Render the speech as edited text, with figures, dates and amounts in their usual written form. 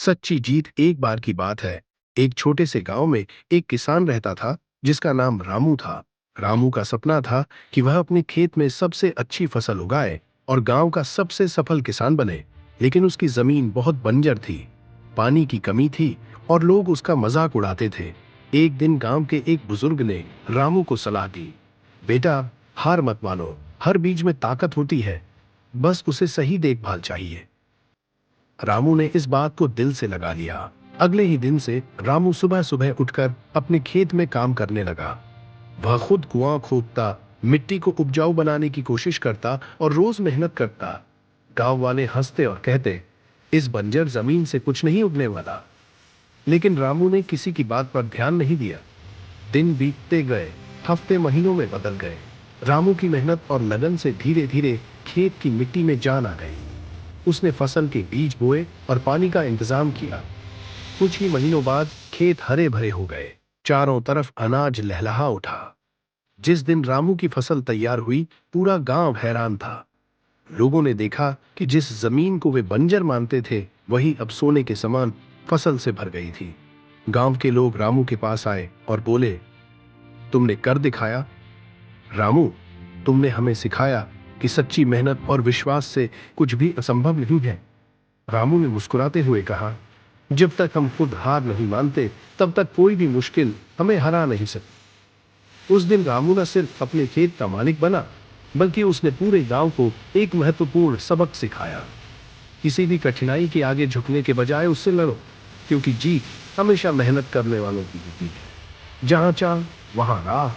सच्ची जीत। एक बार की बात है। एक छोटे से गांव में एक किसान रहता था जिसका नाम रामू था। रामू का सपना था कि वह अपने खेत में सबसे अच्छी फसल उगाए और गांव का सबसे सफल किसान बने। लेकिन उसकी जमीन बहुत बंजर थी, पानी की कमी थी और लोग उसका मजाक उड़ाते थे। एक दिन गांव के एक बुजुर्ग ने रामू को सलाह दी, बेटा, हार मत मानो, हर बीज में ताकत होती है, बस उसे सही देखभाल चाहिए। रामू ने इस बात को दिल से लगा लिया। अगले ही दिन से रामू सुबह सुबह उठकर अपने खेत में काम करने लगा। वह खुद कुआं खोदता, मिट्टी को उपजाऊ बनाने की कोशिश करता और रोज मेहनत करता। गांव वाले हंसते और कहते, इस बंजर जमीन से कुछ नहीं उगने वाला। लेकिन रामू ने किसी की बात पर ध्यान नहीं दिया। दिन बीतते गए, हफ्ते महीनों में बदल गए। रामू की मेहनत और लगन से धीरे धीरे खेत की मिट्टी में जान आ गई। उसने फसल के बीज बोए और पानी का इंतजाम किया। कुछ ही महीनों बाद खेत हरे भरे हो गए। चारों तरफ अनाज लहलहा उठा। जिस दिन रामू की फसल तैयार हुई, पूरा गांव हैरान था। लोगों ने देखा कि जिस जमीन को वे बंजर मानते थे, वही अब सोने के समान फसल से भर गई थी। गांव के लोग रामू के पास आए और बोले, तुमने कर दिखाया रामू, तुमने हमें सिखाया कि सच्ची मेहनत और विश्वास से कुछ भी असंभव नहीं है। रामू ने मुस्कुराते हुए कहा, जब तक हम खुद हार नहीं मानते, तब तक कोई भी मुश्किल हमें हरा नहीं सकती। उस दिन रामू न सिर्फ अपने खेत का मालिक बना, बल्कि उसने पूरे गांव को एक महत्वपूर्ण सबक सिखाया। किसी भी कठिनाई के आगे झुकने के बजाय उससे लड़ो, क्योंकि जीत हमेशा मेहनत करने वालों की होती है। जहां चाह वहां राह।